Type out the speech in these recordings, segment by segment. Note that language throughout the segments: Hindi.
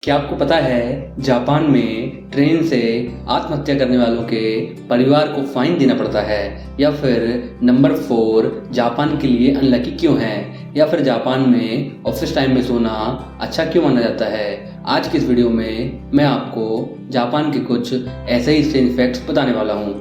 क्या आपको पता है जापान में ट्रेन से आत्महत्या करने वालों के परिवार को फाइन देना पड़ता है? या फिर नंबर 4, जापान के लिए अनलकी क्यों है? या फिर जापान में ऑफिस टाइम में सोना अच्छा क्यों माना जाता है? आज की इस वीडियो में मैं आपको जापान के कुछ ऐसे ही स्ट्रेंज फैक्ट्स बताने वाला हूँ।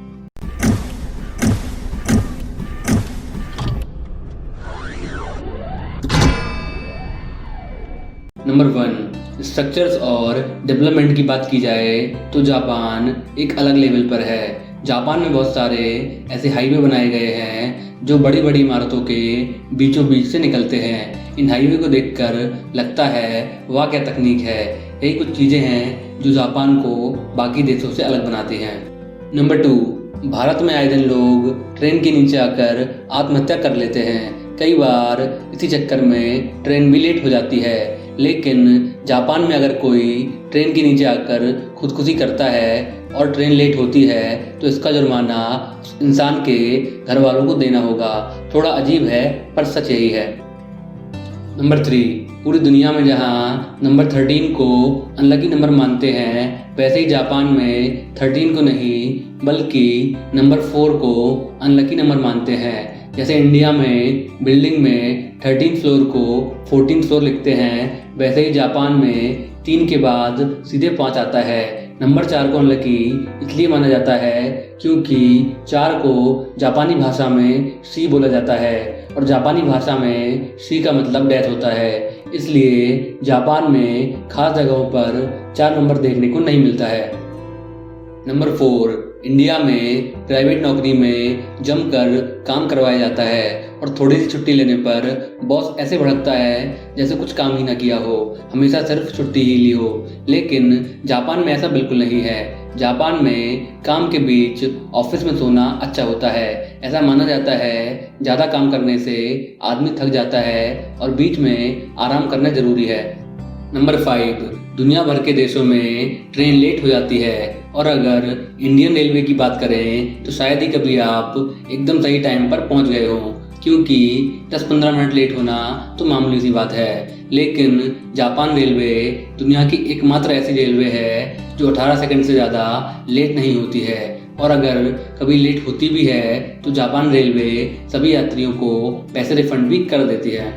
नंबर 1, स्ट्रक्चर्स और डेवलपमेंट की बात की जाए तो जापान एक अलग लेवल पर है। जापान में बहुत सारे ऐसे हाईवे बनाए गए हैं जो बड़ी बड़ी इमारतों के बीचों बीच से निकलते हैं। इन हाईवे को देखकर लगता है वाह क्या तकनीक है। यही कुछ चीज़ें हैं जो जापान को बाकी देशों से अलग बनाती हैं। नंबर 2, भारत में आए दिन लोग ट्रेन के नीचे आकर आत्महत्या कर लेते हैं। कई बार इसी चक्कर में ट्रेन भी लेट हो जाती है, लेकिन जापान में अगर कोई ट्रेन के नीचे आकर खुदकुशी करता है और ट्रेन लेट होती है तो इसका जुर्माना इंसान के घर वालों को देना होगा। थोड़ा अजीब है पर सच यही है। नंबर 3, पूरी दुनिया में जहां नंबर 13 को अनलकी नंबर मानते हैं, वैसे ही जापान में 13 को नहीं बल्कि नंबर 4 को अनलकी नंबर मानते हैं। जैसे इंडिया में बिल्डिंग में 13 फ्लोर को 14 फ्लोर लिखते हैं, वैसे ही जापान में 3 के बाद सीधे 5 आता है। नंबर 4 को अनलकी इसलिए माना जाता है क्योंकि 4 को जापानी भाषा में सी बोला जाता है और जापानी भाषा में सी का मतलब डेथ होता है। इसलिए जापान में खास जगहों पर 4 नंबर देखने को नहीं मिलता है। नंबर 4, इंडिया में प्राइवेट नौकरी में जमकर काम करवाया जाता है और थोड़ी सी छुट्टी लेने पर बॉस ऐसे भड़कता है जैसे कुछ काम ही ना किया हो, हमेशा सिर्फ छुट्टी ही ली हो। लेकिन जापान में ऐसा बिल्कुल नहीं है। जापान में काम के बीच ऑफिस में सोना अच्छा होता है। ऐसा माना जाता है ज़्यादा काम करने से आदमी थक जाता है और बीच में आराम करना जरूरी है। नंबर 5, दुनिया भर के देशों में ट्रेन लेट हो जाती है और अगर इंडियन रेलवे की बात करें तो शायद ही कभी आप एकदम सही टाइम पर पहुंच गए हो, क्योंकि 10-15 मिनट लेट होना तो मामूली सी बात है। लेकिन जापान रेलवे दुनिया की एकमात्र ऐसी रेलवे है जो 18 सेकंड से ज़्यादा लेट नहीं होती है और अगर कभी लेट होती भी है तो जापान रेलवे सभी यात्रियों को पैसे रिफंड भी कर देती है।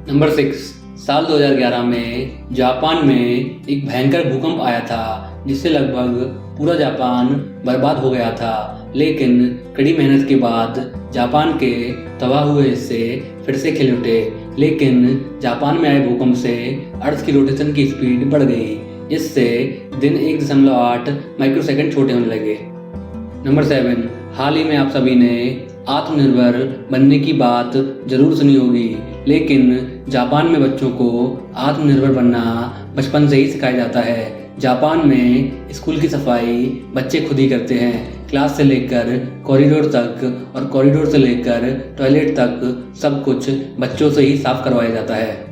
नंबर 6, साल 2011 में जापान में एक भयंकर भूकंप आया था जिससे लगभग पूरा जापान बर्बाद हो गया था। लेकिन कड़ी मेहनत के बाद जापान के तबाह हुए हिस्से फिर से खिल उठे। लेकिन जापान में आए भूकंप से अर्थ की रोटेशन की स्पीड बढ़ गई, जिससे दिन 1.8 माइक्रोसेकंड छोटे होने लगे। नंबर 7, हाल ही में आप सभी ने आत्मनिर्भर बनने की बात जरूर सुनी होगी, लेकिन जापान में बच्चों को आत्मनिर्भर बनना बचपन से ही सिखाया जाता है। जापान में स्कूल की सफाई बच्चे खुद ही करते हैं। क्लास से लेकर कॉरिडोर तक और कॉरिडोर से लेकर टॉयलेट तक सब कुछ बच्चों से ही साफ करवाया जाता है।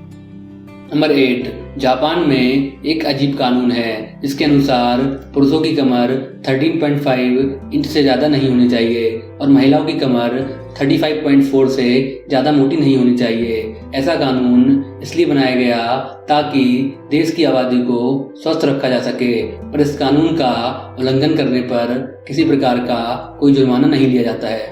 नंबर 8, जापान में एक अजीब कानून है जिसके अनुसार पुरुषों की कमर 13.5 इंच से ज़्यादा नहीं होनी चाहिए और महिलाओं की कमर 35.4 से ज़्यादा मोटी नहीं होनी चाहिए। ऐसा कानून इसलिए बनाया गया ताकि देश की आबादी को स्वस्थ रखा जा सके, पर इस कानून का उल्लंघन करने पर किसी प्रकार का कोई जुर्माना नहीं लिया जाता है।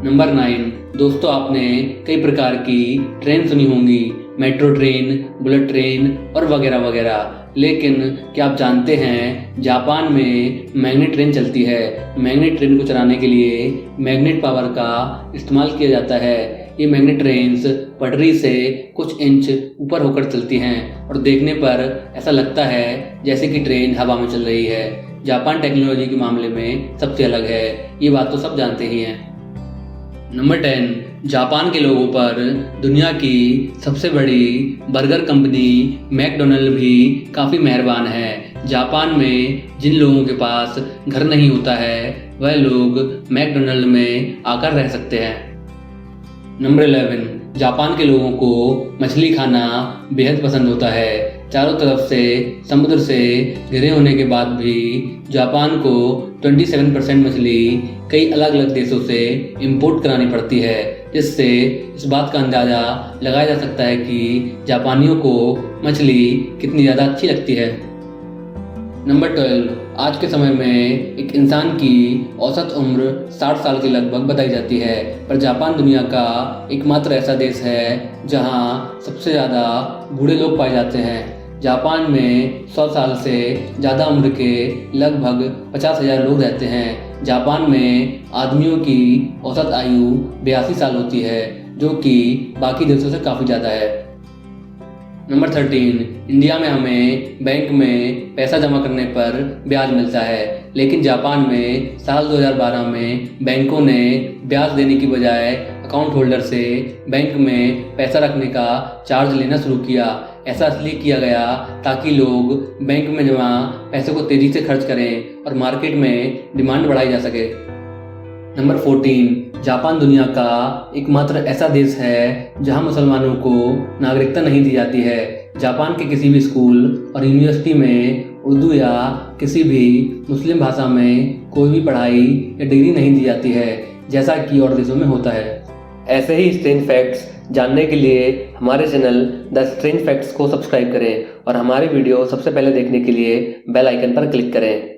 नंबर 9, दोस्तों आपने कई प्रकार की ट्रेन सुनी होंगी, मेट्रो ट्रेन, बुलेट ट्रेन और वगैरह वगैरह। लेकिन क्या आप जानते हैं जापान में मैग्नेट ट्रेन चलती है। मैग्नेट ट्रेन को चलाने के लिए मैग्नेट पावर का इस्तेमाल किया जाता है। ये मैग्नेट ट्रेन्स पटरी से कुछ इंच ऊपर होकर चलती हैं और देखने पर ऐसा लगता है जैसे कि ट्रेन हवा में चल रही है। जापान टेक्नोलॉजी के मामले में सबसे अलग है, ये बात तो सब जानते ही हैं। नंबर 10, जापान के लोगों पर दुनिया की सबसे बड़ी बर्गर कंपनी मैकडोनल्ड भी काफ़ी मेहरबान है। जापान में जिन लोगों के पास घर नहीं होता है वह लोग मैकडोनल्ड में आकर रह सकते हैं। नंबर 11, जापान के लोगों को मछली खाना बेहद पसंद होता है। चारों तरफ से समुद्र से घिरे होने के बाद भी जापान को 27% मछली कई अलग अलग देशों से इंपोर्ट करानी पड़ती है। जिससे इस बात का अंदाज़ा लगाया जा सकता है कि जापानियों को मछली कितनी ज़्यादा अच्छी लगती है। नंबर 12, आज के समय में एक इंसान की औसत उम्र 60 साल के लगभग बताई जाती है, पर जापान दुनिया का एकमात्र ऐसा देश है जहां सबसे ज़्यादा बूढ़े लोग पाए जाते हैं। जापान में 100 साल से ज़्यादा उम्र के लगभग 50,000 लोग रहते हैं। जापान में आदमियों की औसत आयु 82 साल होती है, जो कि बाकी देशों से काफ़ी ज़्यादा है। नंबर 13, इंडिया में हमें बैंक में पैसा जमा करने पर ब्याज मिलता है, लेकिन जापान में साल 2012 में बैंकों ने ब्याज देने की बजाय अकाउंट होल्डर से बैंक में पैसा रखने का चार्ज लेना शुरू किया। ऐसा इसलिए किया गया ताकि लोग बैंक में जमा पैसे को तेज़ी से खर्च करें और मार्केट में डिमांड बढ़ाई जा सके। नंबर 14, जापान दुनिया का एकमात्र ऐसा देश है जहां मुसलमानों को नागरिकता नहीं दी जाती है। जापान के किसी भी स्कूल और यूनिवर्सिटी में उर्दू या किसी भी मुस्लिम भाषा में कोई भी पढ़ाई या डिग्री नहीं दी जाती है, जैसा कि और देशों में होता है। ऐसे ही स्ट्रेंज फैक्ट्स जानने के लिए हमारे चैनल द स्ट्रेंज फैक्ट्स को सब्सक्राइब करें और हमारे वीडियो सबसे पहले देखने के लिए बेल आइकन पर क्लिक करें।